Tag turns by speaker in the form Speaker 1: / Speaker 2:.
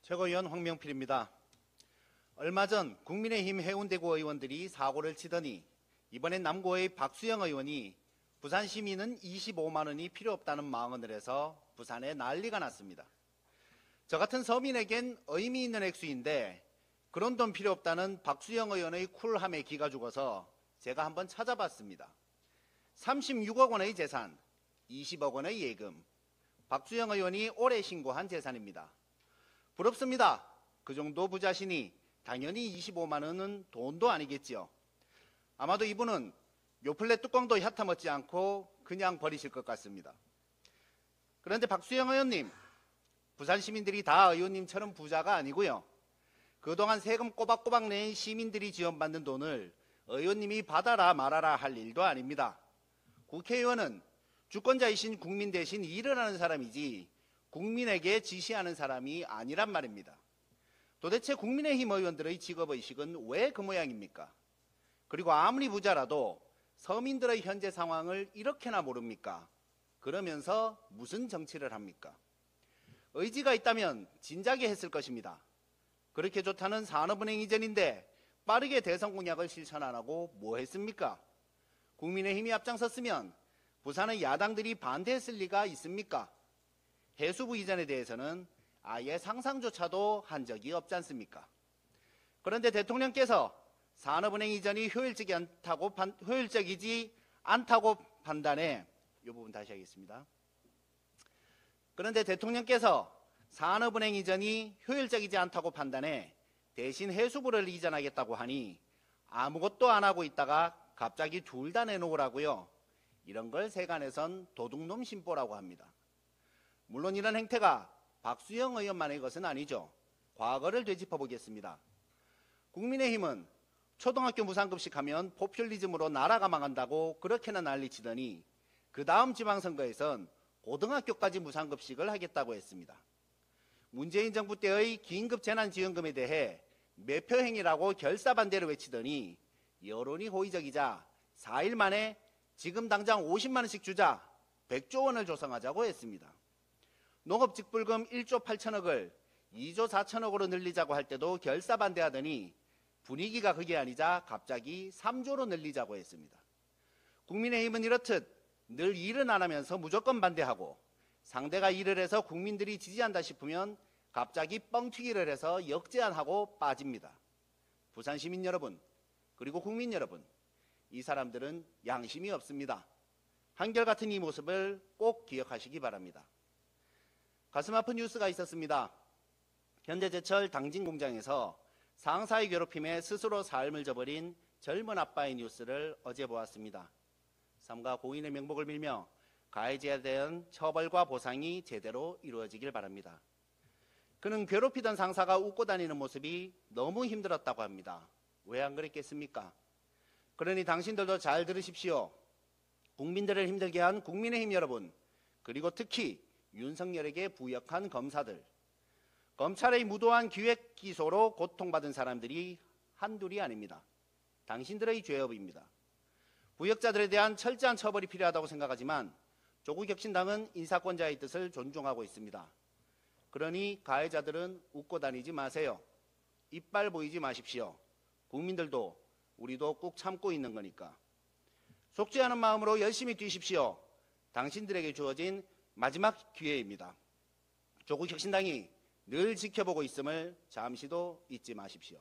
Speaker 1: 최고위원 황명필입니다. 얼마 전 국민의힘 해운대구 의원들이 사고를 치더니 이번엔 남구의 박수영 의원이 부산 시민은 25만 원이 필요 없다는 망언을 해서 부산에 난리가 났습니다. 저 같은 서민에겐 의미 있는 액수인데 그런 돈 필요 없다는 박수영 의원의 쿨함에 기가 죽어서 제가 한번 찾아봤습니다. 36억 원의 재산, 20억 원의 예금, 박수영 의원이 올해 신고한 재산입니다. 부럽습니다. 그 정도 부자시니 당연히 25만 원은 돈도 아니겠지요. 아마도 이분은 요플레 뚜껑도 얕아먹지 않고 그냥 버리실 것 같습니다. 그런데 박수영 의원님, 부산 시민들이 다 의원님처럼 부자가 아니고요. 그동안 세금 꼬박꼬박 낸 시민들이 지원받는 돈을 의원님이 받아라 말아라 할 일도 아닙니다. 국회의원은 주권자이신 국민 대신 일을 하는 사람이지 국민에게 지시하는 사람이 아니란 말입니다. 도대체 국민의힘 의원들의 직업의식은 왜 그 모양입니까? 그리고 아무리 부자라도 서민들의 현재 상황을 이렇게나 모릅니까? 그러면서 무슨 정치를 합니까? 의지가 있다면 진작에 했을 것입니다. 그렇게 좋다는 산업은행 이전인데 빠르게 대선 공약을 실천 안 하고 뭐 했습니까? 국민의힘이 앞장섰으면 부산의 야당들이 반대했을 리가 있습니까? 해수부 이전에 대해서는 아예 상상조차도 한 적이 없지 않습니까? 그런데 대통령께서 산업은행 이전이 효율적이지 않다고 판단해, 이 부분 다시 하겠습니다. 그런데 대통령께서 산업은행 이전이 효율적이지 않다고 판단해 대신 해수부를 이전하겠다고 하니 아무것도 안 하고 있다가 갑자기 둘 다 내놓으라고요. 이런 걸 세간에선 도둑놈 심보라고 합니다. 물론 이런 행태가 박수영 의원만의 것은 아니죠. 과거를 되짚어 보겠습니다. 국민의힘은 초등학교 무상급식 하면 포퓰리즘으로 나라가 망한다고 그렇게나 난리치더니 그 다음 지방선거에선 고등학교까지 무상급식을 하겠다고 했습니다. 문재인 정부 때의 긴급 재난지원금에 대해 매표행위라고 결사반대를 외치더니 여론이 호의적이자 4일 만에 지금 당장 50만 원씩 주자 100조 원을 조성하자고 했습니다. 농업직불금 1조 8천억을 2조 4천억으로 늘리자고 할 때도 결사반대하더니 분위기가 그게 아니자 갑자기 3조로 늘리자고 했습니다. 국민의힘은 이렇듯 늘 일은 안 하면서 무조건 반대하고 상대가 일을 해서 국민들이 지지한다 싶으면 갑자기 뻥튀기를 해서 역제안하고 빠집니다. 부산 시민 여러분, 그리고 국민 여러분, 이 사람들은 양심이 없습니다. 한결같은 이 모습을 꼭 기억하시기 바랍니다. 가슴 아픈 뉴스가 있었습니다. 현대제철 당진공장에서 상사의 괴롭힘에 스스로 삶을 저버린 젊은 아빠의 뉴스를 어제 보았습니다. 삼가 고인의 명복을 빌며 가해자에 대한 처벌과 보상이 제대로 이루어지길 바랍니다. 그는 괴롭히던 상사가 웃고 다니는 모습이 너무 힘들었다고 합니다. 왜 안 그랬겠습니까? 그러니 당신들도 잘 들으십시오. 국민들을 힘들게 한 국민의힘 여러분, 그리고 특히 윤석열에게 부역한 검사들, 검찰의 무도한 기획 기소로 고통받은 사람들이 한둘이 아닙니다. 당신들의 죄업입니다. 부역자들에 대한 철저한 처벌이 필요하다고 생각하지만 조국혁신당은 인사권자의 뜻을 존중하고 있습니다. 그러니 가해자들은 웃고 다니지 마세요. 이빨 보이지 마십시오. 국민들도 우리도 꾹 참고 있는 거니까. 속지 않은 마음으로 열심히 뛰십시오. 당신들에게 주어진 마지막 기회입니다. 조국혁신당이 늘 지켜보고 있음을 잠시도 잊지 마십시오.